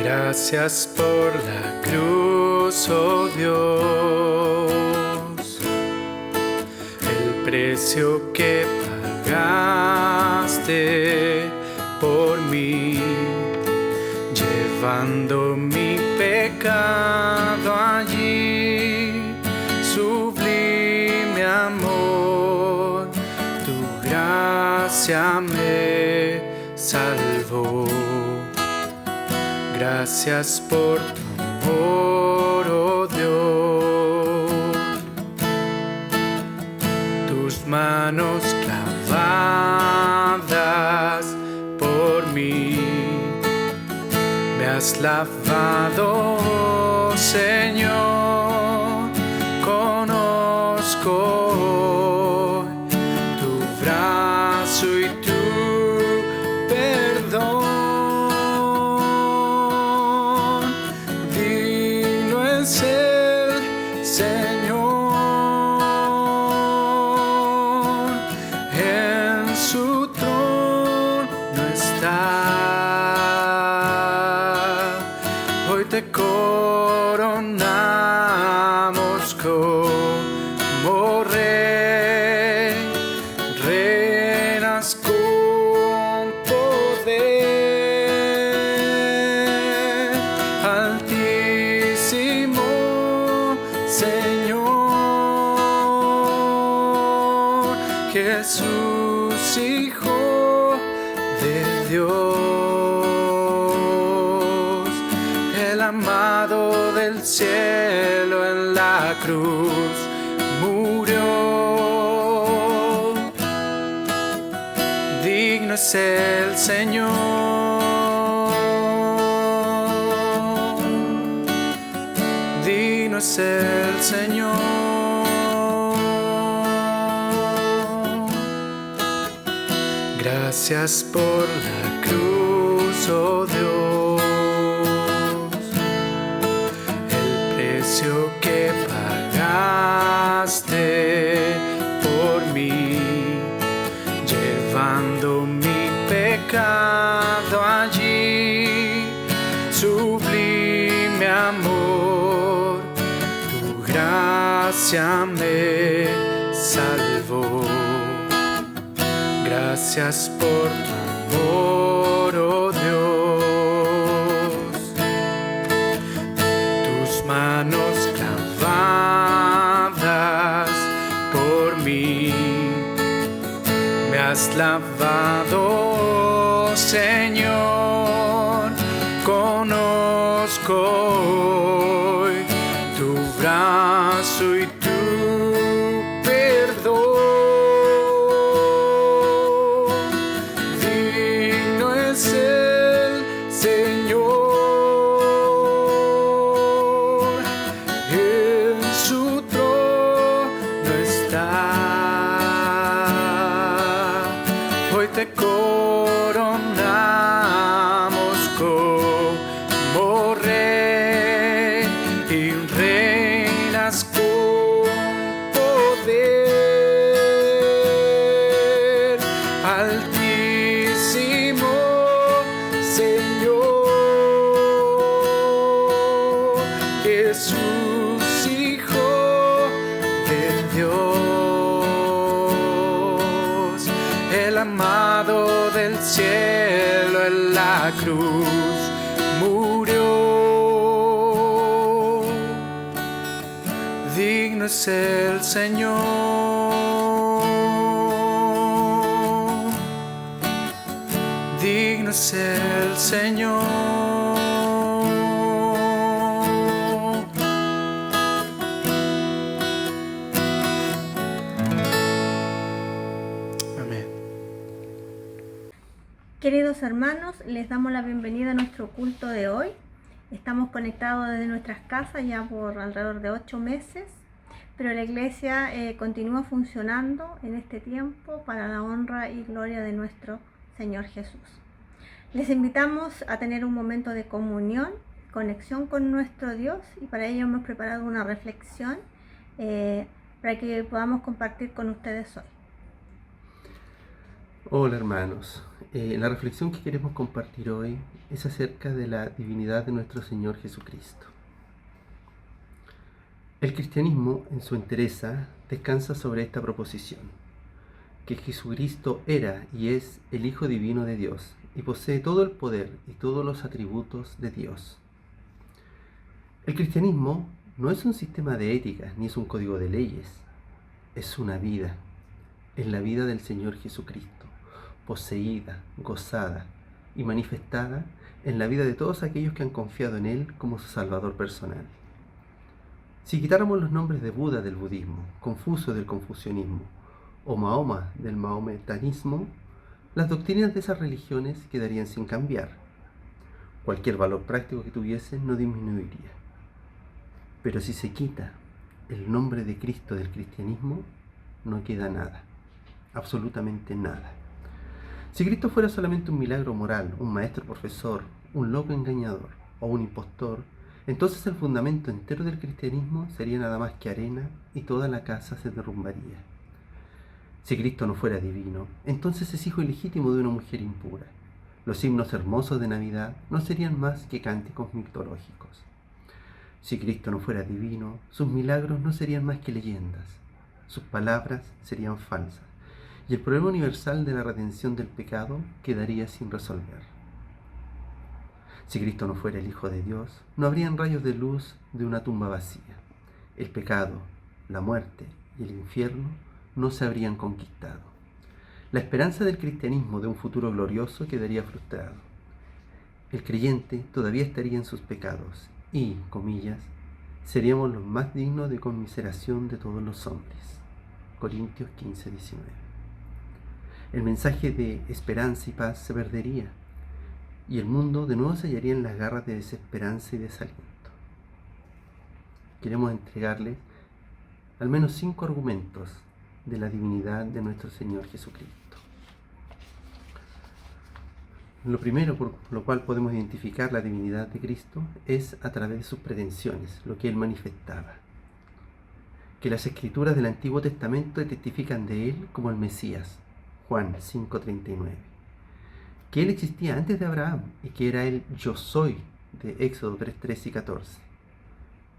Gracias por la cruz, oh Dios, el precio que pagaste por mí, llevando mi pecado allí. Sublime amor, tu gracia me salvó. Gracias por tu amor, oh Dios. Tus manos clavadas por mí, me has lavado, oh Señor. Conozco hoy tu brazo y tu perdón. Es el Señor, en su trono está. Hoy te coronamos como rey, reinas con poder. Altísimo Señor, Jesús, Hijo de Dios, el amado del cielo en la cruz murió. Digno es el Señor, digno es el Señor. Gracias por la cruz, oh Dios, el precio que pagaste por mí, llevando mi pecado allí. Sublime amor, tu gracia me salvó. Gracias por tu amor, oh Dios. Tus manos clavadas por mí, me has lavado, oh Señor. Conozco hoy tu brazo y tu perdón. Digno es el Señor, en su trono está. Hoy te coronamos como rey y reinas con poder. Altísimo Señor, Jesús, Hijo de Dios, el amado del cielo en la cruz murió. Digno es el Señor, digno es el Señor. Amén. Queridos hermanos, les damos la bienvenida a nuestro culto de hoy. Estamos conectados desde nuestras casas ya por alrededor de 8 meses, pero la iglesia continúa funcionando en este tiempo para la honra y gloria de nuestro Señor Jesús. Les invitamos a tener un momento de comunión, conexión con nuestro Dios, y para ello hemos preparado una reflexión para que podamos compartir con ustedes hoy. Hola hermanos, la reflexión que queremos compartir hoy es acerca de la divinidad de nuestro Señor Jesucristo. El cristianismo, en su entereza, descansa sobre esta proposición, que Jesucristo era y es el Hijo Divino de Dios y posee todo el poder y todos los atributos de Dios. El cristianismo no es un sistema de éticas ni es un código de leyes, es una vida, es la vida del Señor Jesucristo, poseída, gozada y manifestada en la vida de todos aquellos que han confiado en Él como su Salvador personal. Si quitáramos los nombres de Buda del budismo, Confucio del confucianismo o Mahoma del mahometanismo, las doctrinas de esas religiones quedarían sin cambiar. Cualquier valor práctico que tuviesen no disminuiría. Pero si se quita el nombre de Cristo del cristianismo, no queda nada, absolutamente nada. Si Cristo fuera solamente un milagro moral, un maestro profesor, un loco engañador o un impostor, entonces el fundamento entero del cristianismo sería nada más que arena y toda la casa se derrumbaría. Si Cristo no fuera divino, entonces es hijo ilegítimo de una mujer impura. Los himnos hermosos de Navidad no serían más que cánticos mitológicos. Si Cristo no fuera divino, sus milagros no serían más que leyendas, sus palabras serían falsas, y el problema universal de la redención del pecado quedaría sin resolver. Si Cristo no fuera el Hijo de Dios, no habrían rayos de luz de una tumba vacía. El pecado, la muerte y el infierno no se habrían conquistado. La esperanza del cristianismo de un futuro glorioso quedaría frustrado. El creyente todavía estaría en sus pecados y, comillas, seríamos los más dignos de conmiseración de todos los hombres. Corintios 15, 19. El mensaje de esperanza y paz se perdería y el mundo de nuevo se hallaría en las garras de desesperanza y desaliento. Queremos entregarles al menos 5 argumentos de la divinidad de nuestro Señor Jesucristo. Lo primero por lo cual podemos identificar la divinidad de Cristo es a través de sus pretensiones, lo que Él manifestaba. Que las escrituras del Antiguo Testamento testifican de Él como el Mesías, Juan 5:39. Que Él existía antes de Abraham y que era el Yo Soy de Éxodo 3:13 y 14.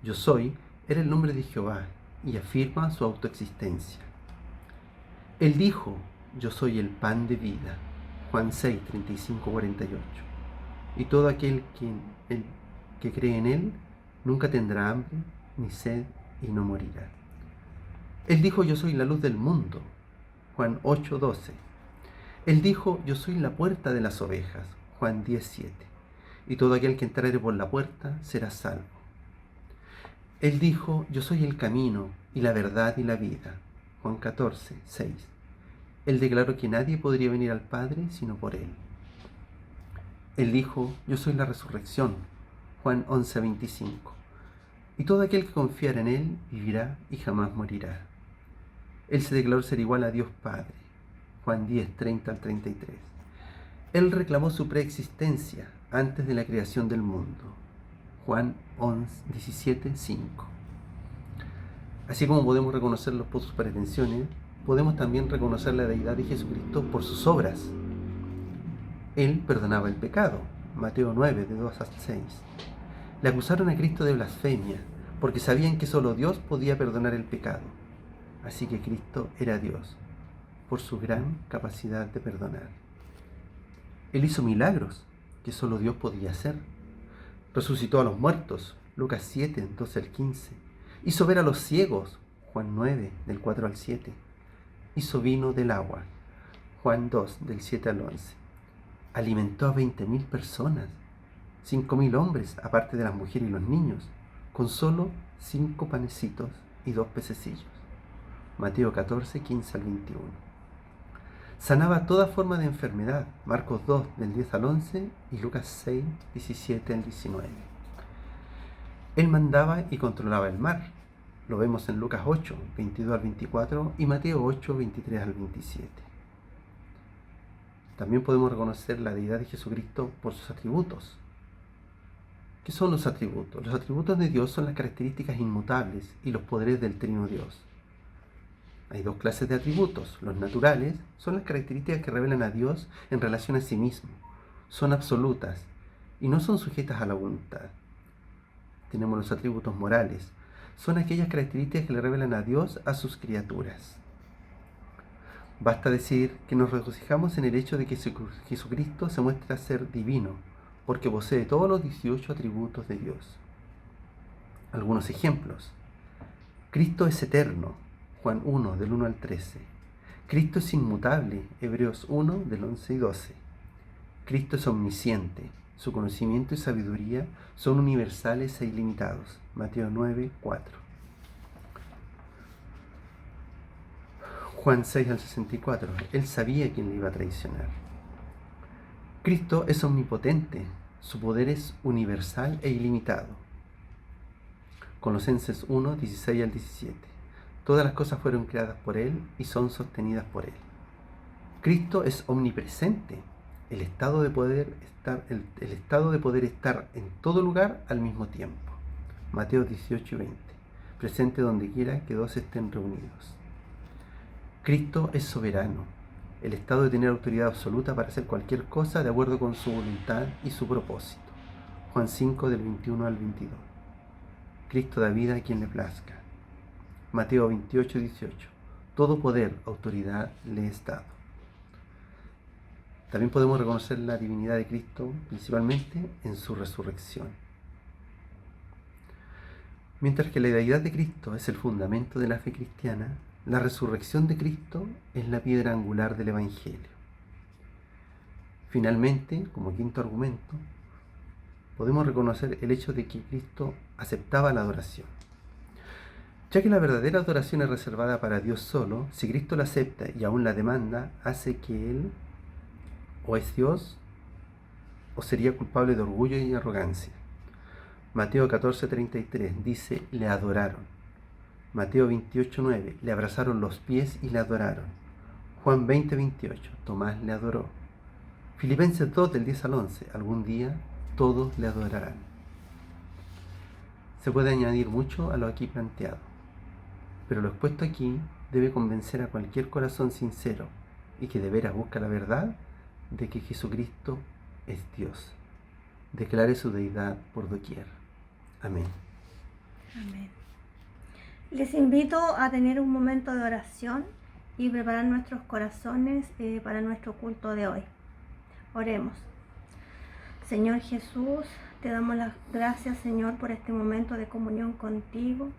Yo Soy era el nombre de Jehová y afirma su autoexistencia. Él dijo, yo soy el pan de vida, Juan 6:35, 48. Y todo aquel que cree en Él nunca tendrá hambre ni sed y no morirá. Él dijo, yo soy la luz del mundo, Juan 8:12. Él dijo, yo soy la puerta de las ovejas, Juan 10:7. Y todo aquel que entrare por la puerta será salvo. Él dijo, yo soy el camino y la verdad y la vida, Juan 14:6. Él declaró que nadie podría venir al Padre sino por Él. Él dijo, yo soy la resurrección, Juan 11:25. Y todo aquel que confiara en Él vivirá y jamás morirá. Él se declaró ser igual a Dios Padre, Juan 10:30 al 33. Él reclamó su preexistencia antes de la creación del mundo, Juan 17:5. Así como podemos reconocerlos por sus pretensiones, podemos también reconocer la deidad de Jesucristo por sus obras. Él perdonaba el pecado, Mateo 9, de 2 a 6. Le acusaron a Cristo de blasfemia, porque sabían que solo Dios podía perdonar el pecado. Así que Cristo era Dios, por su gran capacidad de perdonar. Él hizo milagros que solo Dios podía hacer. Resucitó a los muertos, Lucas 7, 12 al 15. Hizo ver a los ciegos, Juan 9, del 4 al 7. Hizo vino del agua, Juan 2, del 7 al 11. Alimentó a 20.000 personas, 5.000 hombres, aparte de las mujeres y los niños, con solo 5 panecitos y 2 pececillos. Mateo 14, 15 al 21. Sanaba toda forma de enfermedad, Marcos 2, del 10 al 11 y Lucas 6, 17 al 19. Él mandaba y controlaba el mar. Lo vemos en Lucas 8, 22 al 24 y Mateo 8, 23 al 27. También podemos reconocer la deidad de Jesucristo por sus atributos. ¿Qué son los atributos? Los atributos de Dios son las características inmutables y los poderes del Trino Dios. Hay dos clases de atributos. Los naturales son las características que revelan a Dios en relación a sí mismo. Son absolutas y no son sujetas a la voluntad. Tenemos los atributos morales. Son aquellas características que le revelan a Dios a sus criaturas. Basta decir que nos regocijamos en el hecho de que Jesucristo se muestra ser divino, porque posee todos los 18 atributos de Dios. Algunos ejemplos. Cristo es eterno, Juan 1, del 1 al 13. Cristo es inmutable, Hebreos 1, del 11 y 12. Cristo es omnisciente, su conocimiento y sabiduría son universales e ilimitados, Mateo 9, 4. Juan 6 al 64, él sabía quién le iba a traicionar. Cristo es omnipotente, su poder es universal e ilimitado. Colosenses 1, 16 al 17. Todas las cosas fueron creadas por Él y son sostenidas por Él. Cristo es omnipresente, el estado de poder estar en todo lugar al mismo tiempo. Mateo 18 y 20. Presente donde quiera que dos estén reunidos. Cristo es soberano, el estado de tener autoridad absoluta para hacer cualquier cosa de acuerdo con su voluntad y su propósito. Juan 5, del 21 al 22. Cristo da vida a quien le plazca. Mateo 28, 18. Todo poder, autoridad le es dado. También podemos reconocer la divinidad de Cristo principalmente en su resurrección. Mientras que la deidad de Cristo es el fundamento de la fe cristiana, la resurrección de Cristo es la piedra angular del Evangelio. Finalmente, como quinto argumento, podemos reconocer el hecho de que Cristo aceptaba la adoración. Ya que la verdadera adoración es reservada para Dios solo, si Cristo la acepta y aún la demanda, hace que Él o es Dios o sería culpable de orgullo y arrogancia. Mateo 14:33 dice, le adoraron. Mateo 28:9, le abrazaron los pies y le adoraron. Juan 20:28, Tomás le adoró. Filipenses 2, del 10 al 11, algún día todos le adorarán. Se puede añadir mucho a lo aquí planteado, pero lo expuesto aquí debe convencer a cualquier corazón sincero y que de veras busca la verdad de que Jesucristo es Dios. Declare su deidad por doquier. Amén. Amén. Les invito a tener un momento de oración y preparar nuestros corazones para nuestro culto de hoy. Oremos. Señor Jesús, te damos las gracias, Señor, por este momento de comunión contigo.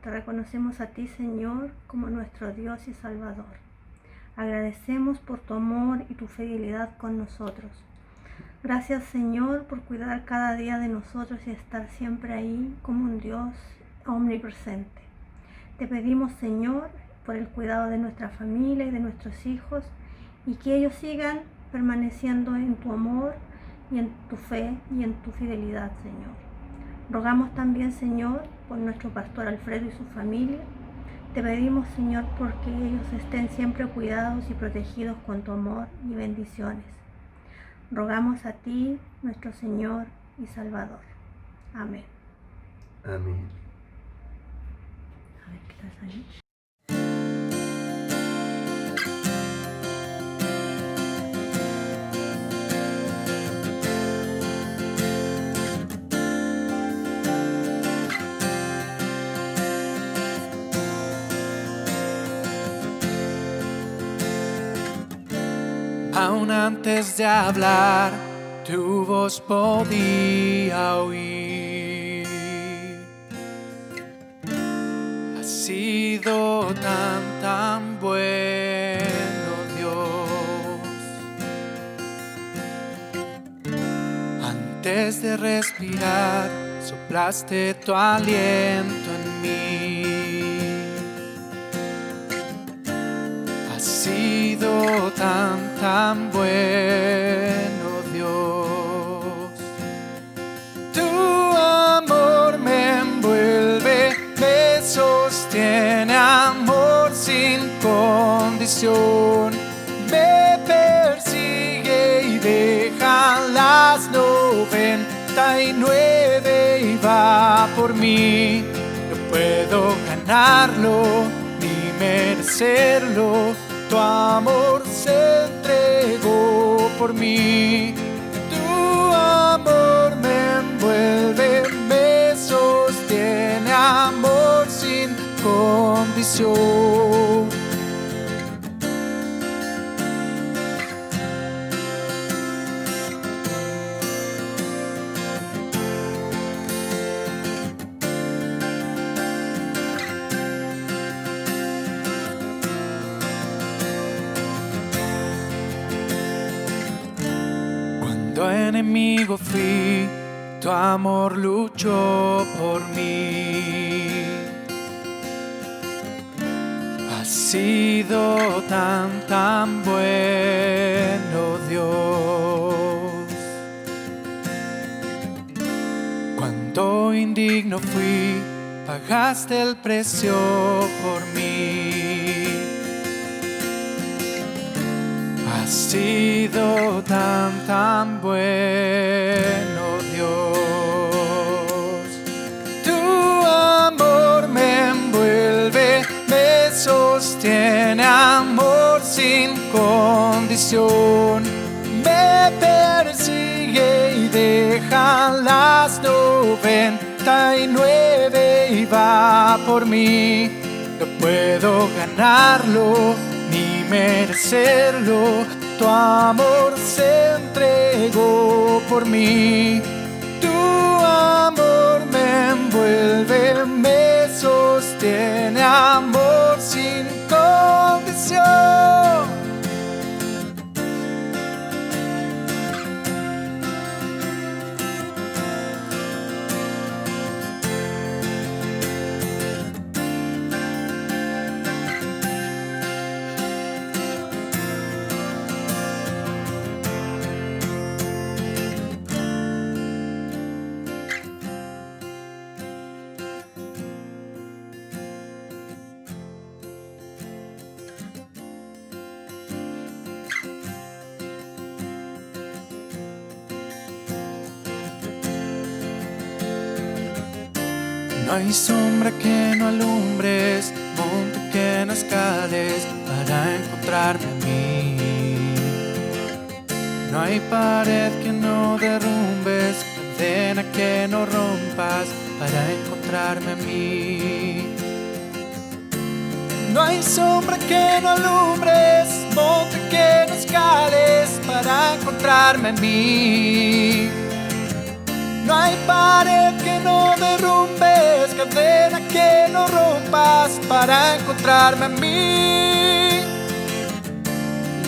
Te reconocemos a ti, Señor, como nuestro Dios y Salvador. Agradecemos por tu amor y tu fidelidad con nosotros. Gracias, Señor, por cuidar cada día de nosotros y estar siempre ahí como un Dios omnipresente. Te pedimos, Señor, por el cuidado de nuestra familia y de nuestros hijos y que ellos sigan permaneciendo en tu amor y en tu fe y en tu fidelidad, Señor. Rogamos también, Señor, por nuestro pastor Alfredo y su familia. Te pedimos, Señor, porque ellos estén siempre cuidados y protegidos con tu amor y bendiciones. Rogamos a ti, nuestro Señor y Salvador. Amén. Amén. A ver, ¿qué estás ahí? Aún antes de hablar, tu voz podía oír. Has sido tan bueno, Dios. Antes de respirar, soplaste tu aliento en mí. Has sido tan bueno, Dios. Tu amor me envuelve, me sostiene, amor sin condición. Me persigue y deja las 99 y va por mí. No puedo ganarlo, ni merecerlo, tu amor se entregó por mí. Tu amor me envuelve, me sostiene, amor sin condición. Cuando enemigo fui, tu amor luchó por mí. Has sido tan bueno, Dios. Cuando indigno fui, pagaste el precio por mí. Has sido tan bueno, Dios. Tu amor me envuelve, me sostiene, amor sin condición. Me persigue y deja las 99 y va por mí. No puedo ganarlo ni merecerlo, tu amor se entregó por mí. Tu amor me envuelve, me sostiene, amor sin condición. No hay sombra que no alumbres, monte que no escales para encontrarme a mí. No hay pared que no derrumbes, cadena que no rompas para encontrarme a mí. No hay sombra que no alumbres, monte que no escales para encontrarme a mí. No hay pared que no derrumbes, cadena que no rompas para encontrarme a mí.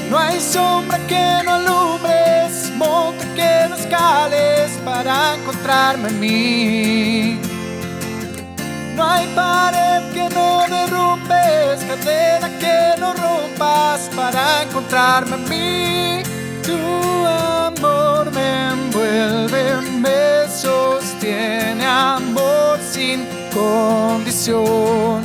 No hay sombra que no alumbres, monte que no escales para encontrarme a mí. No hay pared que no derrumbes, cadena que no rompas para encontrarme a mí. Tu amor me envuelve, me sostiene, amor sin condición.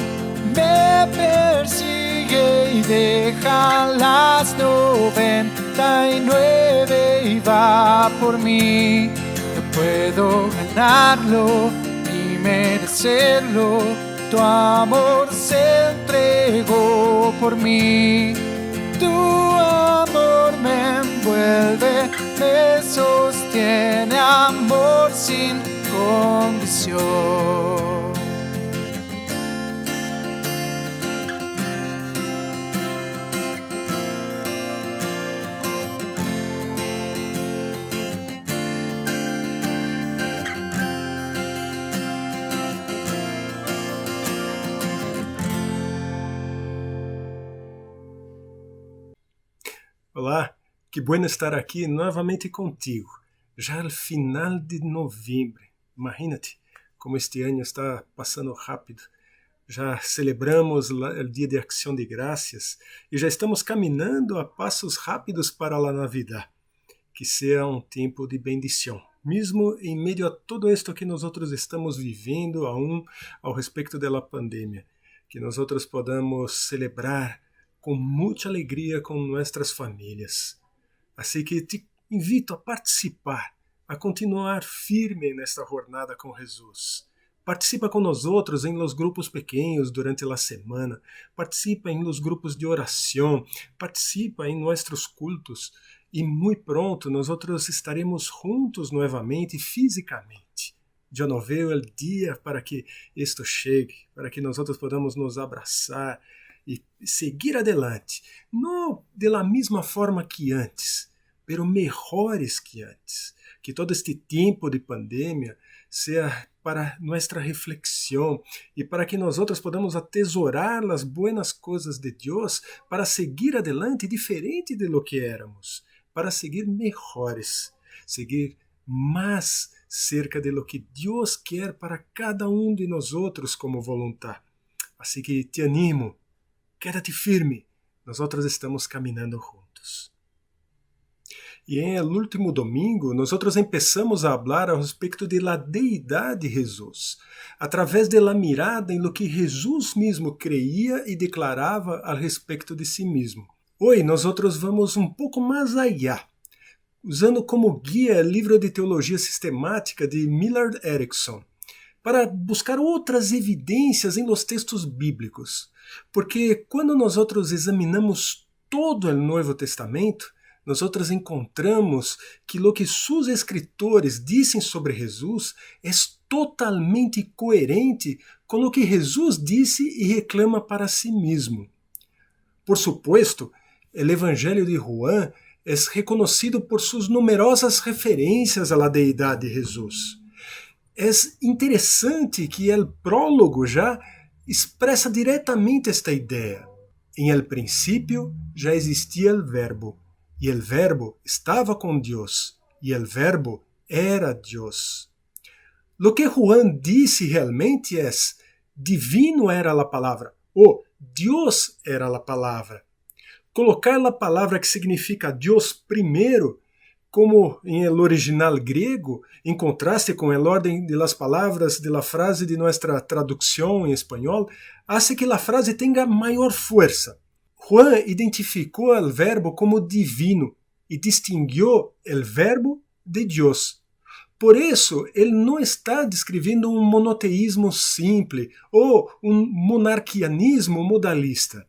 Me persigue y deja las 99 y va por mí. No puedo ganarlo ni merecerlo, tu amor se entregó por mí. Tu amor me envuelve, me sostiene, amor sin condición. Olá, que bueno estar aqui novamente contigo, já al final de novembro. Imagínate como este ano está passando rápido. Já celebramos o Dia de Acção de Graças e já estamos caminhando a passos rápidos para a Navidad. Que seja um tempo de bendição, mesmo em meio a todo esto que nós estamos vivendo aún ao respeito da pandemia. Que nós podamos celebrar com muita alegria com nossas famílias. Assim que te invito a participar, a continuar firme nesta jornada com Jesus. Participa com nós outros em los grupos pequenos durante a semana, participa em los grupos de oração, participa em nossos cultos e muito pronto nós outros estaremos juntos novamente fisicamente. Eu não vejo o dia para que isto chegue, para que nós outros podamos nos abraçar e seguir adelante, não da mesma forma que antes, pero melhores que antes. Que todo este tempo de pandemia seja para nossa reflexão e para que nós outros podamos atesourar as buenas coisas de Deus para seguir adelante diferente de lo que éramos, para seguir melhores, seguir mais cerca de lo que Deus quer para cada de nós outros como voluntar. Assim que te animo, quédate firme, nós outros estamos caminhando juntos. E em el último domingo, nós outros começamos a falar a respeito de la deidade de Jesus, através de la mirada em lo que Jesus mesmo creía e declarava a respeito de si mesmo. Hoje nós outros vamos pouco mais allá, usando como guia o livro de Teologia Sistemática de Millard Erickson, para buscar outras evidências em los textos bíblicos, porque quando nós outros examinamos todo o Novo Testamento, nós outros encontramos que lo que seus escritores dizem sobre Jesus é totalmente coerente com o que Jesus disse e reclama para si mesmo. Por supuesto, o Evangelho de Juan é reconhecido por suas numerosas referências à deidade de Jesus. É interessante que o prólogo já expressa diretamente esta ideia. Em el princípio já existia o Verbo, e o Verbo estava com Deus, e o Verbo era Deus. Lo que Juan disse realmente é: divino era a palavra, ou Deus era a palavra. Colocar a palavra que significa Deus primeiro, como em el original grego, em contraste com a ordem de las palavras de la frase de nossa tradução em espanhol, hace que a frase tenha maior força. Juan identificou o verbo como divino e distinguiu o verbo de Deus. Por isso, ele não está descrevendo um monoteísmo simples ou um monarquianismo modalista.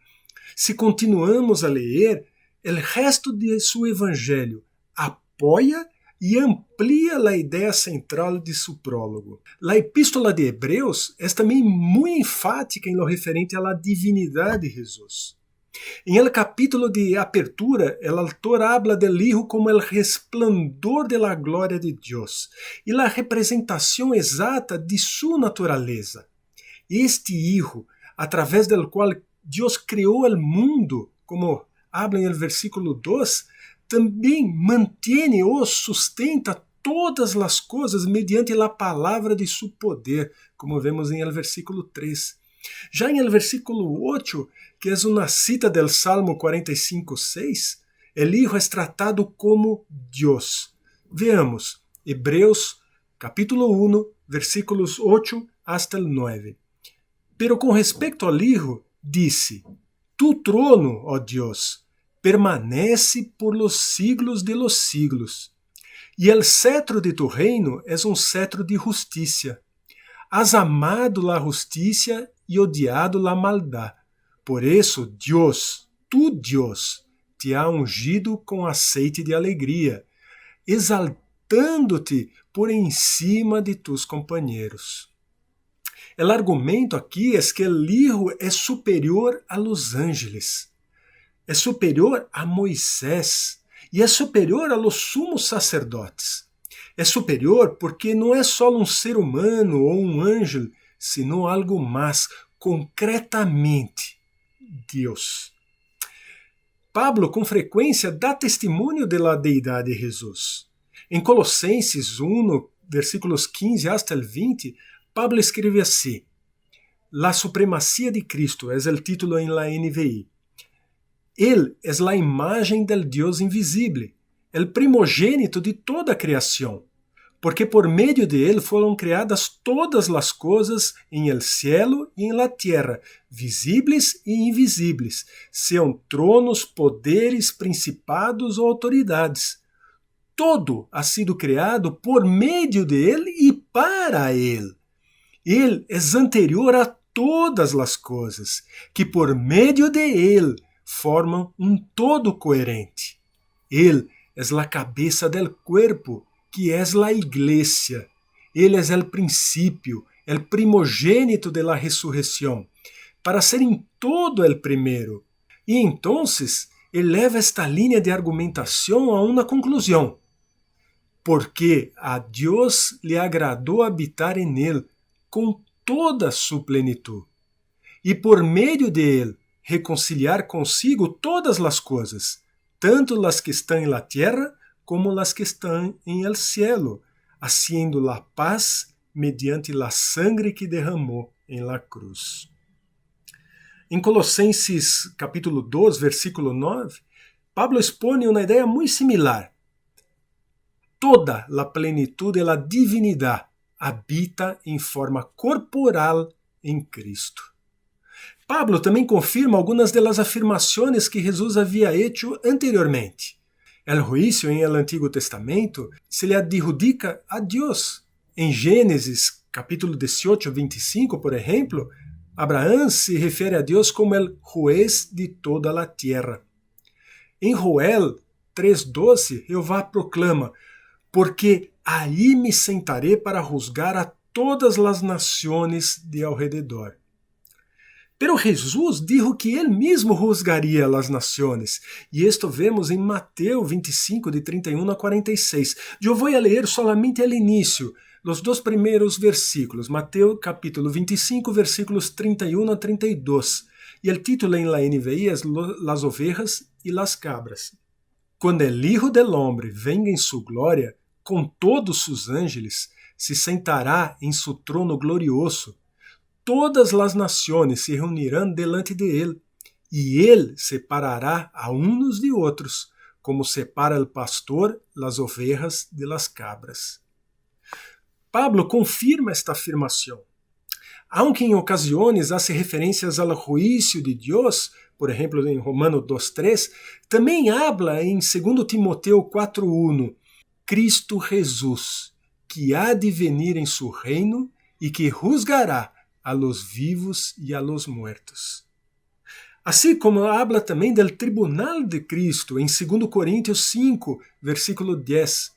Se continuamos a ler, o resto de seu evangelho apoia e amplia a ideia central de seu prólogo. A epístola de Hebreus é também muito enfática em lo referente à divinidade de Jesus. Em el capítulo de apertura, el autor habla del Hijo como el resplandor de la gloria de Dios e la representação exata de sua natureza. Este Hijo, através del qual Deus criou o mundo, como habla en el versículo 2, também mantém ou sustenta todas as coisas mediante a palavra de seu poder, como vemos em el versículo 3. Já em el versículo 8, que é uma cita del Salmo 45:6, el Hijo é tratado como Deus. Veamos, Hebreus capítulo 1, versículos 8 hasta el 9. Pero com respeito ao Hijo, disse: Tu trono, ó Deus, permanece por los siglos de los siglos, e el cetro de tu reino é um cetro de justiça. Has amado la justicia e odiado la maldad. Por isso, Deus, tu Deus, te ha ungido com aceite de alegria, exaltando-te por encima de tus companheiros. O argumento aqui é que o Hijo é superior a los ángeles, é superior a Moisés e é superior a los sumos sacerdotes. É superior porque não é só um ser humano ou um anjo, sino algo mais, concretamente, Deus. Pablo, com frequência, dá testemunho da deidade de Jesus. Em Colossenses 1, versículos 15 hasta el 20, Pablo escreve assim: La supremacia de Cristo é o título em la NVI. Ele é a imagem del Deus invisível, el primogênito de toda a criação, porque por meio de ele foram criadas todas as coisas em el cielo e em la tierra, visíveis e invisíveis, sejam tronos, poderes, principados ou autoridades. Todo ha sido criado por meio de ele e para ele. Ele é anterior a todas as coisas, que por meio de Ele formam um todo coerente. Ele é a cabeça del cuerpo, que é a igreja. Ele é o princípio, el primogênito de la ressurreição, para ser em todo el primeiro. E então, ele leva esta linha de argumentação a uma conclusão. Porque a Deus lhe agradou habitar em ele com toda sua plenitude, e por meio de ele reconciliar consigo todas as coisas, tanto as que estão na terra como as que estão em el cielo, haciendo la paz mediante la sangre que derramou em la cruz. Em Colossenses capítulo 2, versículo 9, Pablo expõe uma ideia muito similar. Toda a plenitude da divinidade habita em forma corporal em Cristo. Pablo também confirma algumas das afirmações que Jesus havia hecho anteriormente. El juicio em el Antigo Testamento se le adjudica a Deus. Em Gênesis capítulo 18, 25, por exemplo, Abraão se refere a Deus como el juez de toda a terra. Em Joel 3,12, Jeová proclama: porque aí me sentaré para juzgar a todas as nações de alrededor. Pero Jesus dijo que ele mesmo juzgaria as nações, e isto vemos em Mateus 25, de 31 a 46. Eu vou ler solamente o início, os dois primeiros versículos, Mateus capítulo 25, versículos 31 a 32. E o título em la NVI é Las ovejas e las cabras. Quando el Hijo del Hombre venga em sua glória, com todos sus ángeles, se sentará em su trono glorioso. Todas as nações se reunirão delante de ele, e ele separará a uns de outros, como separa o pastor las ovejas de las cabras. Pablo confirma esta afirmação. Aunque em ocasiões hace referências ao juízo de Deus, por exemplo em Romanos 2:3, também habla em 2 Timoteo 4:1, Cristo Jesus, que há de venir em su reino e que juzgará a los vivos e a los muertos. Assim como habla também del tribunal de Cristo em 2 Coríntios 5, versículo 10,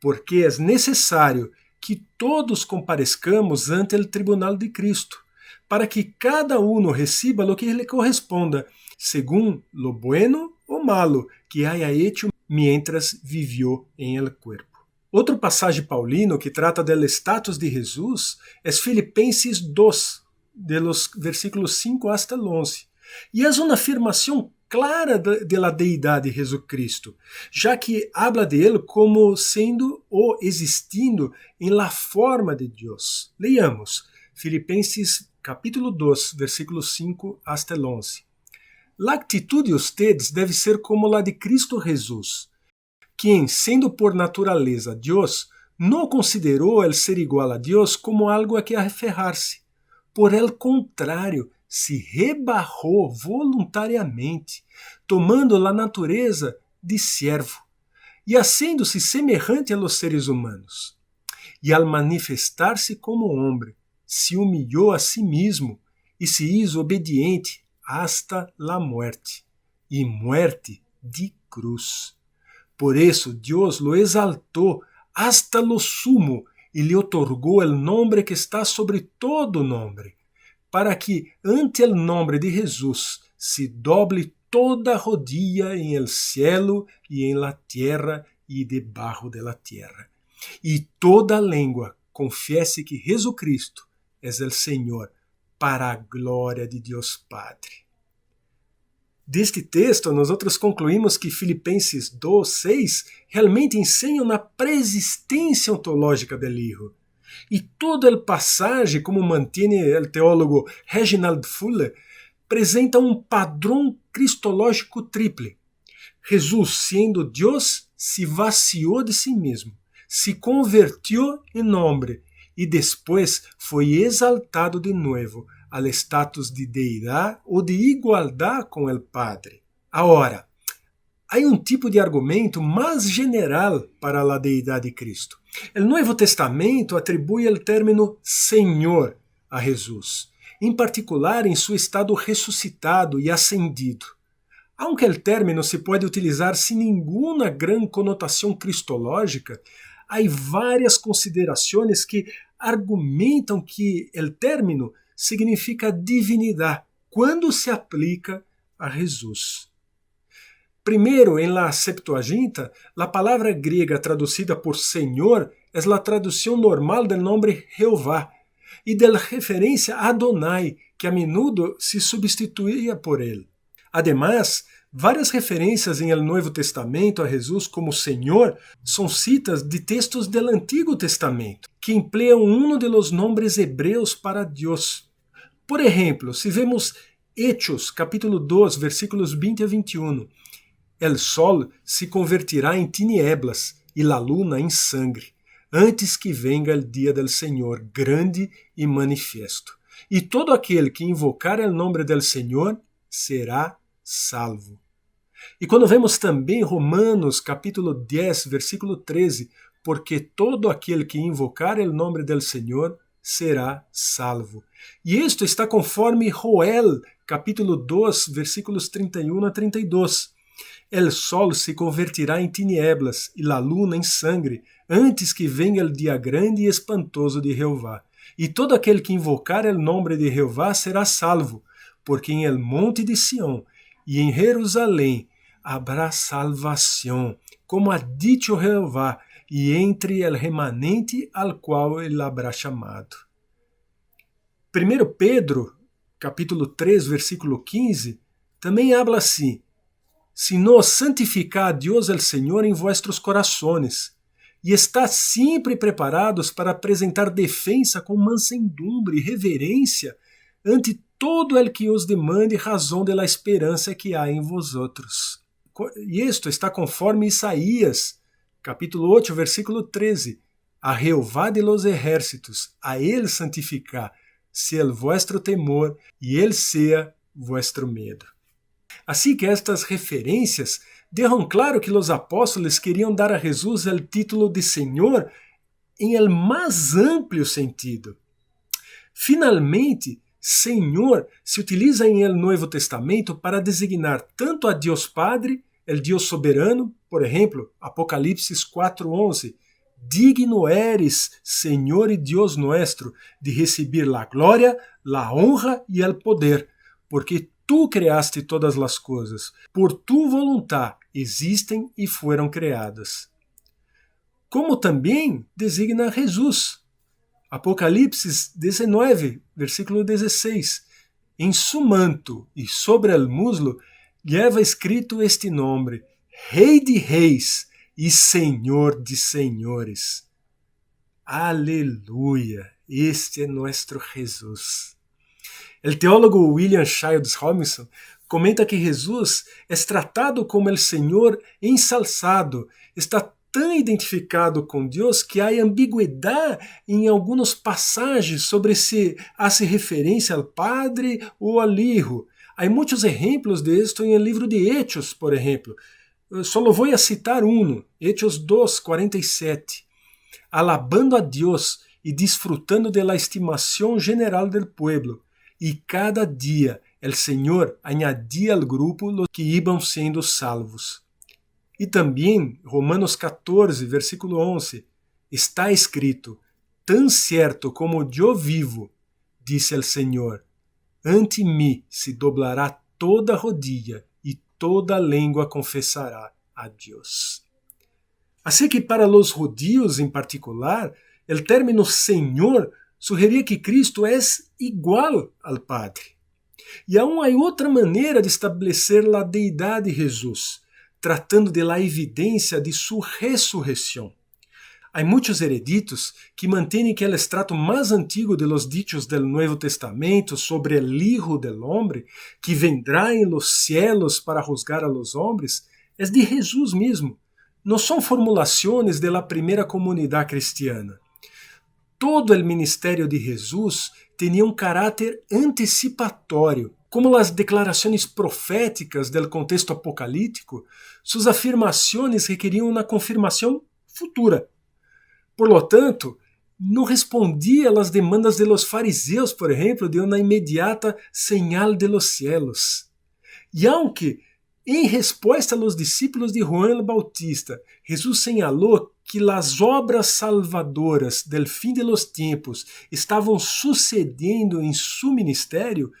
porque é necessário que todos compareçamos ante o tribunal de Cristo, para que cada uno reciba lo que lhe corresponda, según lo bueno o malo que haya hecho mientras vivió en el cuerpo. Outro passagem paulino que trata del status de Jesus é Filipenses 2, de los versículos 5 hasta el 11. E é uma afirmação clara de la deidade de Jesucristo, já que habla de ele como sendo ou existindo em la forma de Deus. Leamos Filipenses capítulo 2, versículos 5 hasta el 11. La actitud de ustedes deve ser como la de Cristo Jesus, quien, sendo por naturaleza Deus, não considerou el ser igual a Deus como algo a que aferrar-se. Por el contrário, se rebajou voluntariamente, tomando a natureza de servo, e haciendo-se semejante a los seres humanos. E al manifestar-se como homem, se humilhou a si mesmo e se hizo obediente hasta la muerte, e muerte de cruz. Por isso, Deus lo exaltou hasta lo sumo e lhe otorgou el nombre que está sobre todo nombre, para que ante el nombre de Jesus se doble toda rodilla en el cielo y en la tierra y debajo de la tierra, y toda lengua confiese que Jesucristo es el Señor, para a glória de Deus Padre. Deste texto, nós concluímos que Filipenses 2:6 realmente ensina a preexistência ontológica do Hijo. E todo o passagem, como mantém o teólogo Reginald Fuller, apresenta padrão cristológico triple. Jesus, sendo Deus, se vaciou de si mesmo, se convertiu em homem e depois foi exaltado de novo al status de deidade ou de igualdade com o Padre. Agora, há tipo de argumento mais general para a deidade de Cristo. O Novo Testamento atribui o término Senhor a Jesus, em particular em su estado ressuscitado e ascendido. Aunque el término se pode utilizar sem nenhuma gran conotação cristológica, há várias considerações que argumentam que el término significa divinidade quando se aplica a Jesus. Primeiro, em la Septuaginta, a palavra grega traduzida por Senhor é a tradução normal do nome Jeová e da referência a Adonai, que a menudo se substituía por ele. Además, várias referências em el Novo Testamento a Jesus como Senhor são citas de textos do Antigo Testamento, que empleam um dos nomes hebreus para Deus. Por exemplo, se vemos Hechos, capítulo 2, versículos 20 a 21, el sol se convertirá em tinieblas e la luna em sangre, antes que venga el dia del Senhor grande e manifesto. E todo aquele que invocar el nome del Senhor será salvo. E quando vemos também Romanos capítulo 10, versículo 13, porque todo aquele que invocar el nome del Senhor será salvo. E isto está conforme Joel capítulo 2, versículos 31 a 32. El sol se convertirá em tinieblas e la luna em sangre, antes que venha el dia grande e espantoso de Jeová. E todo aquele que invocar el nome de Jeová será salvo, porque em el monte de Sião e em Jerusalém habrá salvação, como ha dicho Jeová, e entre el remanente al qual ele habrá chamado. 1 Pedro, capítulo 3, versículo 15, também habla assim: sino santificad a Dios el Señor en vuestros corazones, e estad sempre preparados para apresentar defensa com mansedumbre e reverência ante todo el que os demande razão de la esperança que há em vosotros. E isto está conforme Isaías, capítulo 8, versículo 13. A Jeová de los ejércitos, a ele santificar, se el vuestro temor, e ele sea vuestro medo. Assim que estas referências deixam claro que os apóstolos queriam dar a Jesus o título de Senhor em el mais amplo sentido. Finalmente, Senhor se utiliza em el Novo Testamento para designar tanto a Deus Padre, el Deus soberano, por exemplo, Apocalipse 4:11, digno eres, Senhor e Deus nuestro, de receber la glória, la honra e el poder, porque tu criaste todas as coisas, por tu voluntad existem e foram criadas. Como também designa Jesus. Apocalipse 19, versículo 16. Em su manto e sobre el muslo lleva escrito este nome, Rei de Reis e Senhor de Senhores. Aleluia! Este é nosso Jesus. O teólogo William Childs Robinson comenta que Jesus é tratado como el Senhor ensalzado, está tão identificado com Deus que há ambiguidade em algumas passagens sobre se hace referência ao Padre ou ao Hijo. Há muitos exemplos de esto em el livro de Hechos, por exemplo. Só vou citar Hechos 2:47. Alabando a Deus e disfrutando de la estimação general del pueblo. E cada dia el Senhor añadia al grupo los que iban sendo salvos. E também, Romanos 14, versículo 11, está escrito, tan cierto como eu vivo, disse el Senhor, ante mim se doblará toda rodilha e toda língua confessará a Deus. Assim que para os judíos em particular, o término Senhor sugeria que Cristo é igual ao Padre. E aún há outra maneira de estabelecer a deidade de Jesus, tratando de la evidência de sua ressurreição. Há muitos eruditos que mantêm que o extrato mais antigo de los dichos del Nuevo Testamento sobre el Hijo del Hombre, que vendrá en los cielos para juzgar a los hombres, é de Jesus mesmo. Não são formulações de la primeira comunidade cristiana. Todo o ministério de Jesus tinha um caráter antecipatório. Como as declarações proféticas do contexto apocalíptico, suas afirmações requeriam uma confirmação futura. Por lo tanto, não respondia às demandas de los fariseos, por exemplo, de uma imediata señal de los cielos. E aunque, em resposta a los discípulos de Juan el Bautista, Jesús señalou que as obras salvadoras del fim de los tiempos estavam sucedendo em su ministério,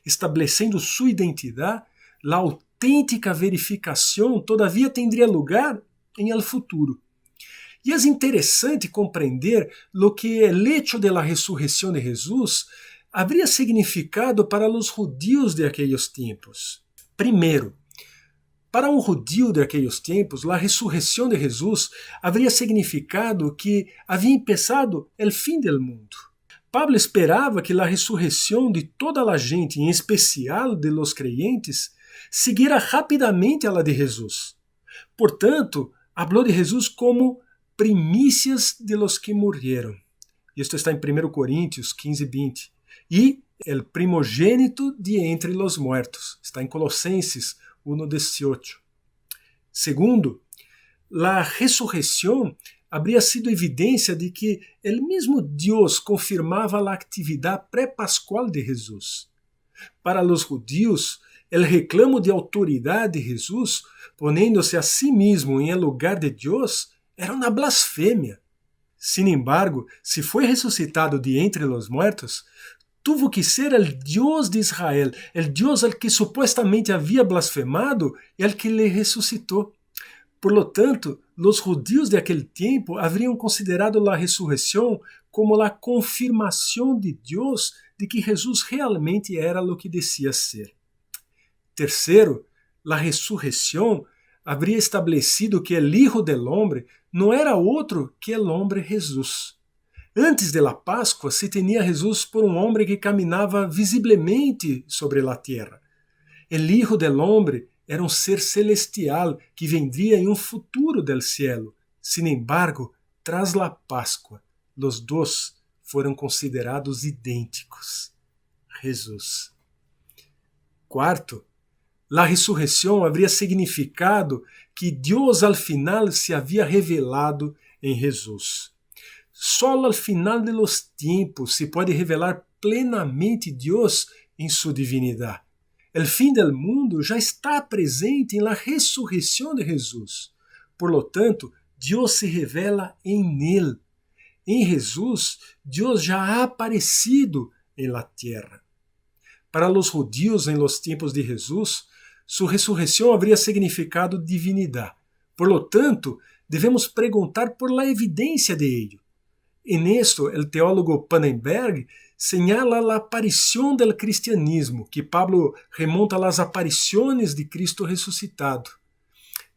estabelecendo sua identidade, a autêntica verificação todavia tendría lugar em el futuro. E é interessante compreender lo que o hecho de la ressurreição de Jesus habría significado para os judíos de aqueles tempos. Primeiro, para um judío de aqueles tempos, a ressurreição de Jesus haveria significado que havia empezado o fim do mundo. Pablo esperava que a ressurreição de toda a gente, em especial de los creyentes, seguira rapidamente a la de Jesus. Portanto, falou de Jesus como primícias de los que morreram. Isto está em 1 Coríntios 15, 20. E el primogênito de entre los muertos. Está em Colossenses 1:18. Segundo, a ressurreição habría sido evidência de que el mesmo Deus confirmava a atividade pré-pascual de Jesus. Para os judíos, o reclamo de autoridade de Jesus, ponendo-se a si mesmo em lugar de Deus, era uma blasfêmia. Sin embargo, se foi ressuscitado de entre los muertos, tuvo que ser el Dios de Israel, el Dios al que supuestamente havia blasfemado e al que le ressuscitou. Por lo tanto, los judíos de aquele tempo haveriam considerado a ressurreição como a confirmação de Deus de que Jesus realmente era o que decía ser. Terceiro, a ressurreição habría estabelecido que el Hijo del Hombre não era outro que el hombre Jesus. Antes de la Páscoa se tinha Jesus por um homem que caminhava visiblemente sobre a terra. El Hijo del Hombre era um ser celestial que vendria em um futuro del cielo. Sin embargo, tras la Páscoa, los dos foram considerados idênticos. Jesus. Quarto, a ressurreição haveria significado que Deus al final se havia revelado em Jesus. Só al final de los tiempos se pode revelar plenamente Deus em sua divinidade. O fim do mundo já está presente na ressurreição de Jesus. Por lo tanto, Deus se revela em Ele. Em Jesus, Deus já ha aparecido em la terra. Para os judíos em los tiempos de Jesus, sua ressurreição haveria significado divinidade. Por lo tanto, devemos perguntar por la evidência de ello. En esto, el teólogo Pannenberg señala la aparición del cristianismo, que Pablo remonta a las apariciones de Cristo resucitado.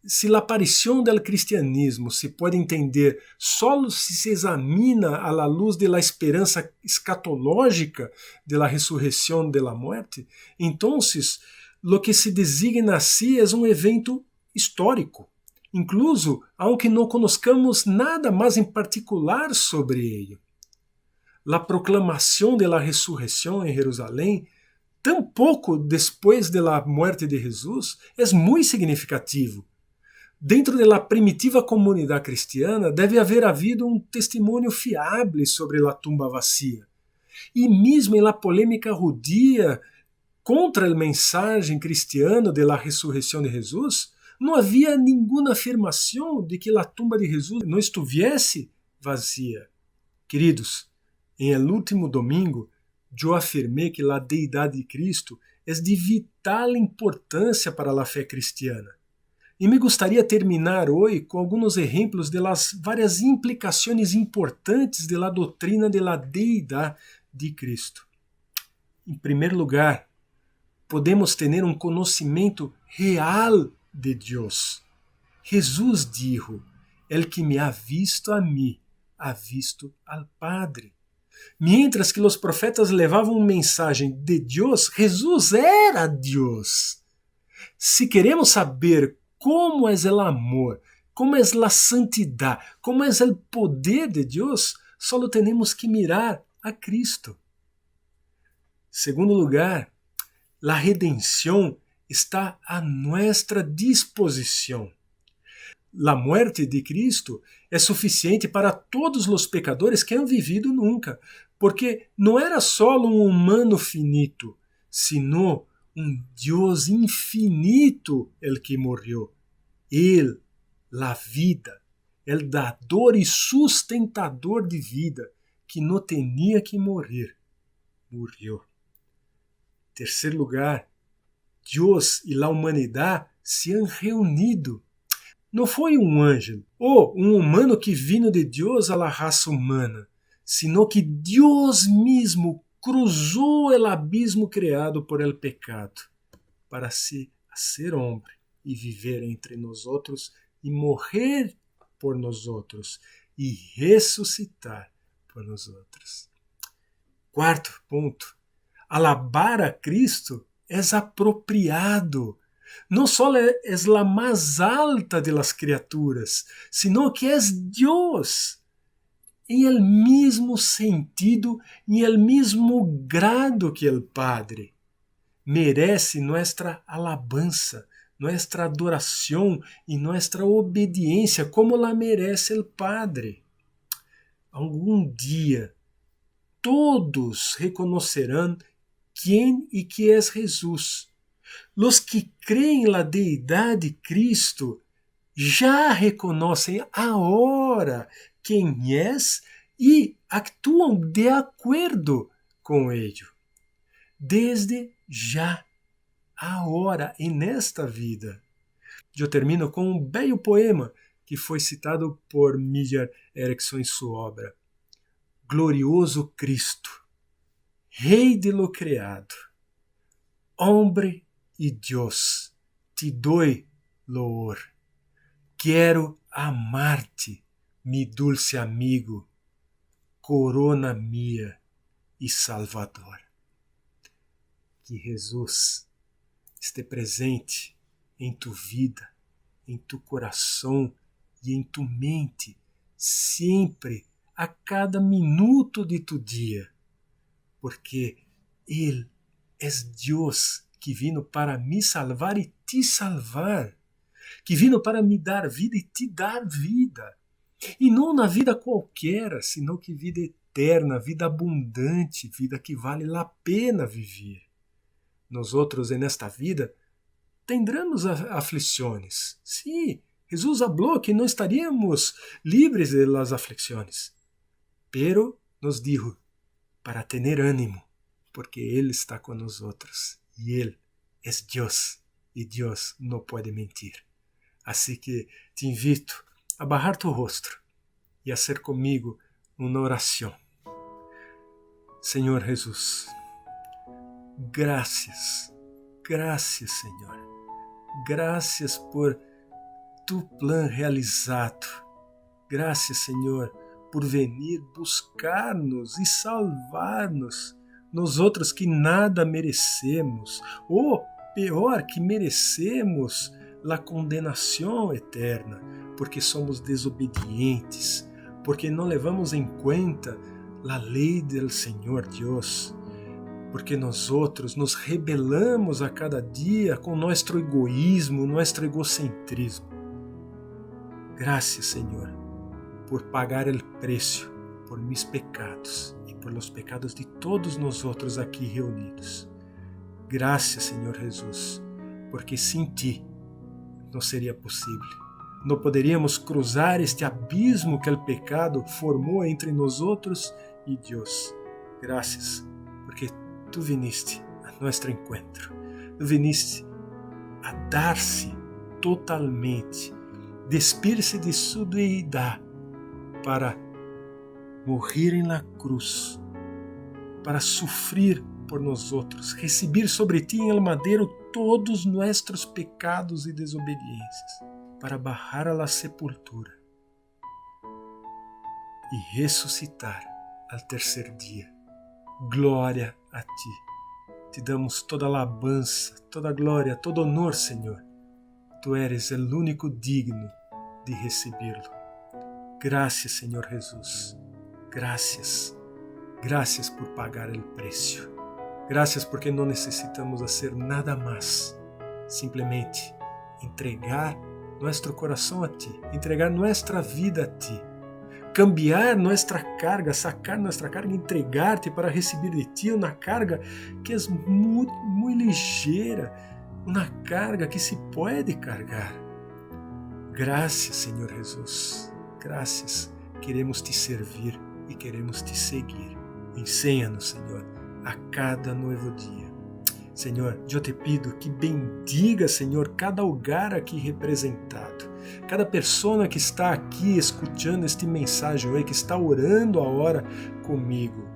Se la aparición del cristianismo se puede entender solo si se examina a la luz de la esperanza escatológica de la resurrección de la muerte, entonces lo que se designa así es un evento histórico. Incluso, aunque não conozcamos nada mais em particular sobre ele. A proclamação da ressurreição em Jerusalém, tão pouco depois da morte de Jesus, é muito significativo. Dentro da primitiva comunidade cristiana, deve haver havido um testemunho fiável sobre a tumba vazia. E mesmo na polêmica judia contra a mensagem cristiana da ressurreição de Jesus, não havia nenhuma afirmação de que a tumba de Jesus não estivesse vazia. Queridos, em el último domingo, eu afirmei que a deidade de Cristo é de vital importância para a fé cristiana. E me gostaria terminar hoje com alguns exemplos de las várias implicações importantes da doutrina da deidade de Cristo. Em primeiro lugar, podemos ter um conhecimento real de Deus. Jesus dijo: el que me ha visto a mí, ha visto al Padre. Mientras que os profetas levavam mensagem de Deus, Jesus era Deus. Se queremos saber como é o amor, como é a santidade, como é o poder de Deus, só temos que mirar a Cristo. Segundo lugar, a redenção está a nossa disposição. la muerte de Cristo é suficiente para todos os pecadores que han vivido nunca, porque não era só um humano finito, sino um Deus infinito el que morreu. Ele, la vida, el dador e sustentador de vida, que não tinha que morrer, morreu. Terceiro lugar, Deus e a humanidade se han reunido. Não foi um anjo ou um humano que vino de Deus à raça humana, sino que Deus mesmo cruzou o abismo criado por el pecado para se ser homem e viver entre nós outros e morrer por nós outros e ressuscitar por nós outros. Quarto ponto, alabar a Cristo é apropriado. Não só é a mais alta de las criaturas, sino que é Deus, em el mesmo sentido, em el mesmo grado que el Padre. Merece nuestra alabanza, nuestra adoração e nuestra obediência, como la merece el Padre. Algum dia, todos reconocerão quem e que é Jesus. Los que creem na deidade de Cristo já reconhecem agora quem é e actuam de acordo com ele. Desde já, agora, e nesta vida. Eu termino com um belo poema que foi citado por Millar Erickson em sua obra. Glorioso Cristo, Rei de lo criado, hombre e Deus, te dou loor. Quero amar-te, mi dulce amigo, corona minha e Salvador. Que Jesus esteja presente em tu vida, em tu coração e em tu mente, sempre, a cada minuto de tu dia, porque Ele é Deus que vino para me salvar e te salvar, que vino para me dar vida e te dar vida, e não na vida qualquer, senão que vida eterna, vida abundante, vida que vale a pena viver. Nós outros, nesta vida, tendremos aflições. Sim, Jesus falou que não estaríamos livres de las aflições, pero nos dijo para tener ânimo, porque Ele está com nós outros. E Ele é Deus, e Deus não pode mentir. Assim que te invito a bajar tu rostro e a ser comigo uma oração. Senhor Jesus, graças, graças, Senhor. Graças por tu plano realizado. Graças, Senhor, por venir buscar-nos e salvar-nos, nós outros que nada merecemos, ou pior, que merecemos a condenação eterna, porque somos desobedientes, porque não levamos em conta a lei do Senhor Deus, porque nós outros nos rebelamos a cada dia com nosso egoísmo, nosso egocentrismo. Graças, Senhor, por pagar o preço por mis pecados e por los pecados de todos nós outros aqui reunidos. Graças, Senhor Jesus, porque sem ti não seria possível. Não poderíamos cruzar este abismo que o pecado formou entre nós outros e Deus. Graças, porque tu viniste a nosso encontro. Tu viniste a dar-se totalmente, despir-se de sua deidade para morrer em la cruz, para sofrer por nós outros, receber sobre ti em el madeiro todos nossos pecados e desobediências, para bajar a la sepultura e ressuscitar ao terceiro dia. Glória a ti. Te damos toda alabança, toda glória, todo honor, Senhor. Tu eres o único digno de recebê-lo. Graças, Senhor Jesus. Graças. Graças por pagar o preço. Graças porque não necessitamos fazer nada mais. Simplesmente entregar nuestro corazón a ti, entregar nuestra vida a ti, cambiar nuestra carga, sacar nuestra carga e entregarte para receber de ti uma carga que é muito ligeira, uma carga que se pode cargar. Graças, Senhor Jesus, graças. Queremos te servir e queremos te seguir. Ensina-nos, Senhor, a cada novo dia. Senhor, eu te pido que bendiga, Senhor, cada lugar aqui representado, cada pessoa que está aqui escutando este mensagem hoje, que está orando agora comigo.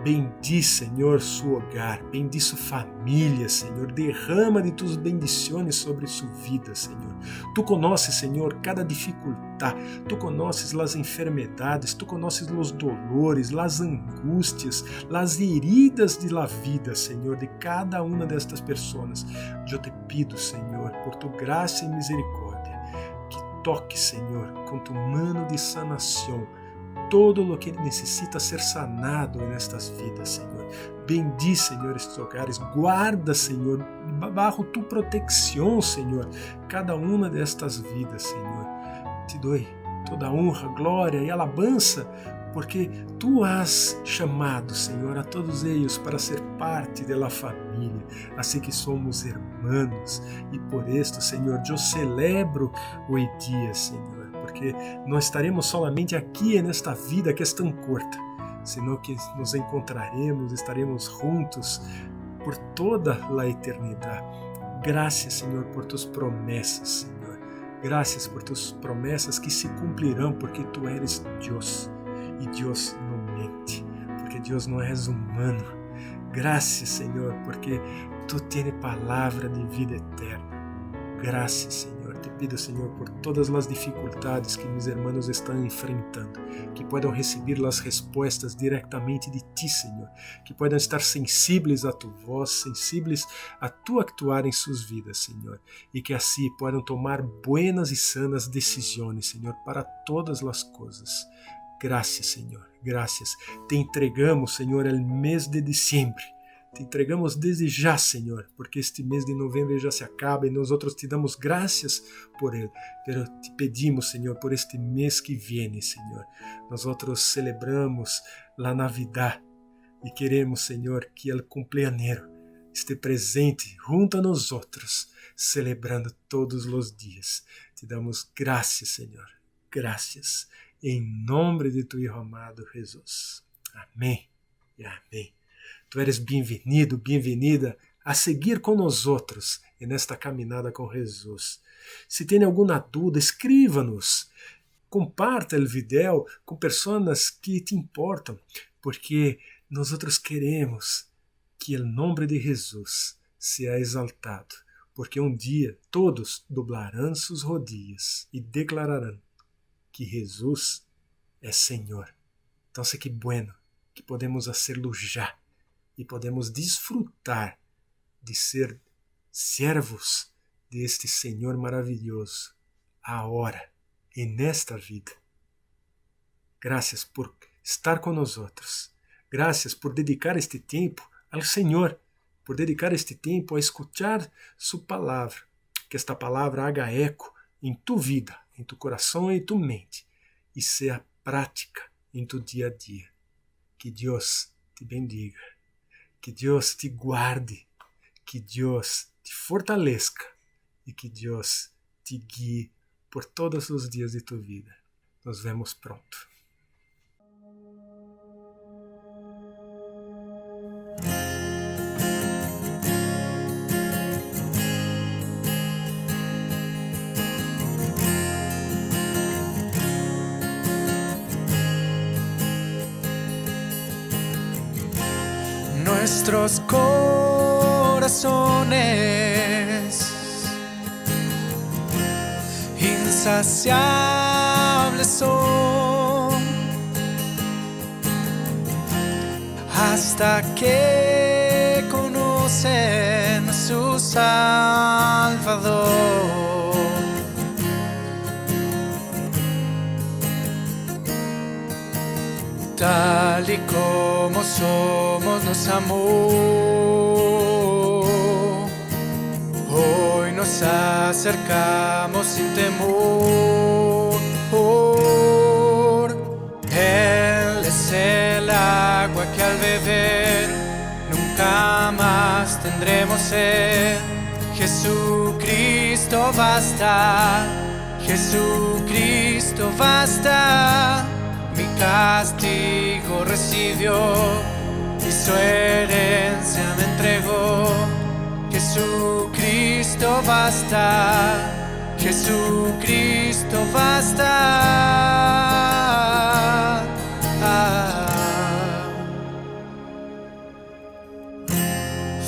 Bendiz, Senhor, seu hogar, bendiz sua família, Senhor, derrama de tus bendições sobre sua vida, Senhor. Tu conheces, Senhor, cada dificuldade, tu conheces as enfermedades, tu conheces os dolores, as angústias, as heridas de la vida, Senhor, de cada uma destas pessoas. Eu te pido, Senhor, por tu graça e misericórdia, que toque, Senhor, com tu mano de sanação, todo o que necessita ser sanado nestas vidas, Senhor. Bendiz, Senhor, estes hogares. Guarda, Senhor, bajo tu proteção, Senhor, cada uma destas vidas, Senhor. Te dou toda honra, glória e alabança, porque tu has chamado, Senhor, a todos eles para ser parte da família, assim que somos irmãos. E por isto, Senhor, eu celebro hoje dia, Senhor, porque não estaremos solamente aqui nesta vida que é tão curta, senão que nos encontraremos, estaremos juntos por toda a eternidade. Graças, Senhor, por tus promessas, Senhor. Graças por tus promessas que se cumprirão, porque tu eres Deus e Deus não mente, porque Deus não é humano. Graças, Senhor, porque tu tens palavra de vida eterna. Graças, Senhor. Te pido, Senhor, por todas as dificuldades que meus irmãos estão enfrentando, que possam receber as respostas diretamente de Ti, Senhor, que possam estar sensíveis a Tu voz, sensíveis a Tu actuar em suas vidas, Senhor, e que assim possam tomar buenas e sanas decisões, Senhor, para todas as coisas. Graças, Senhor, graças. Te entregamos, Senhor, o mês de dezembro. Te entregamos desde já, Senhor, porque este mês de novembro já se acaba e nós outros te damos graças por ele. Pero te pedimos, Senhor, por este mês que vem, Senhor. Nós outros celebramos a Navidad e queremos, Senhor, que o cumpleañero esteja presente junto a nós outros, celebrando todos os dias. Te damos graças, Senhor, graças, em nome de tu Hijo amado Jesus. Amém e amém. Tu eres bem-vindo, bem-vinda a seguir com nós outros nesta caminhada com Jesus. Se tem alguma dúvida, escreva-nos. Comparta o vídeo com pessoas que te importam, porque nós outros queremos que o nome de Jesus seja exaltado, porque um dia todos doblarão suas rodillas e declararão que Jesus é Senhor. Então, que bueno que podemos fazê-lo já. E podemos desfrutar de ser servos deste Senhor maravilhoso, agora e nesta vida. Graças por estar com nós outros. Graças por dedicar este tempo ao Senhor, por dedicar este tempo a escutar sua palavra. Que esta palavra haga eco em tu vida, em tu coração e em tu mente, e seja prática em tu dia a dia. Que Deus te bendiga. Que Deus te guarde, que Deus te fortaleça e que Deus te guie por todos os dias de tua vida. Nos vemos pronto. Nuestros corazones insaciables son hasta que conocen a su Salvador. Tal y como somos nos amó, Hoy nos acercamos sin temor. Él es el agua que al beber nunca más tendremos sed. Jesucristo basta, Jesucristo basta. Mi castigo recibió y su herencia me entregó. Jesucristo basta, Jesucristo basta.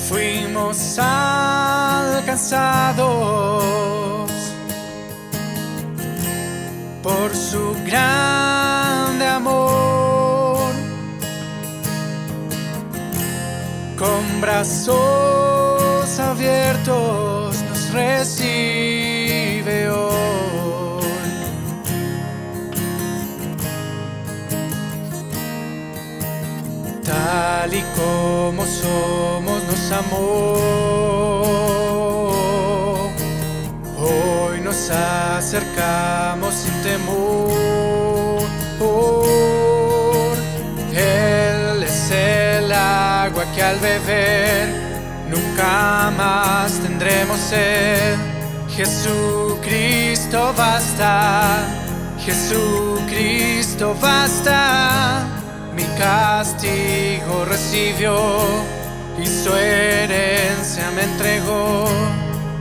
Fuimos alcanzados por su grande amor, con brazos abiertos nos recibe hoy. Tal y como somos nos amó. Hoy nos acercamos sin temor. Él es el agua que al beber nunca más tendremos sed. Jesucristo basta, Jesucristo basta. Mi castigo recibió y su herencia me entregó.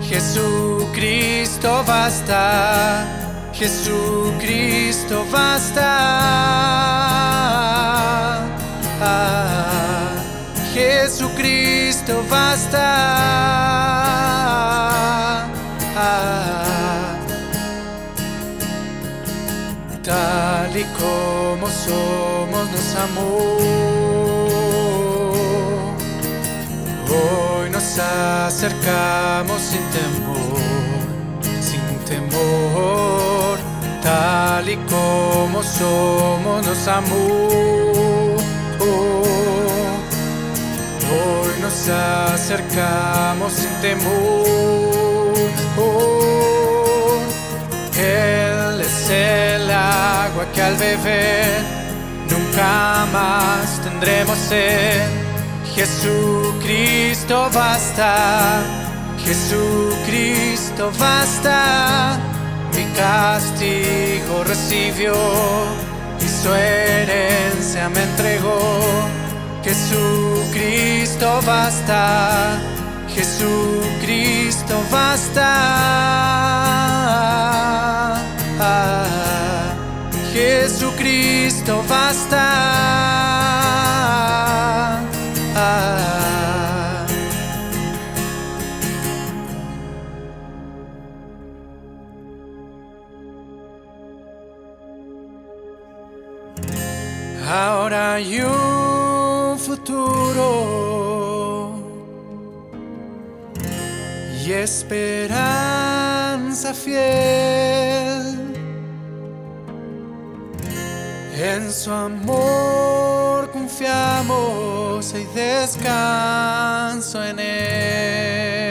Jesucristo basta, Jesucristo basta. Jesucristo basta. Tal y como somos nos amó. Hoy nos acercamos sin temor, sin temor. Tal y como somos nos amó. Hoy nos acercamos sin temor. Él es el agua que al beber nunca más tendremos sed. Jesucristo basta, Jesucristo basta. Mi castigo recibió y su herencia me entregó. Jesucristo basta, Jesucristo basta. Jesucristo basta. Ahora hay un futuro y esperanza fiel. En su amor confiamos y descanso en él.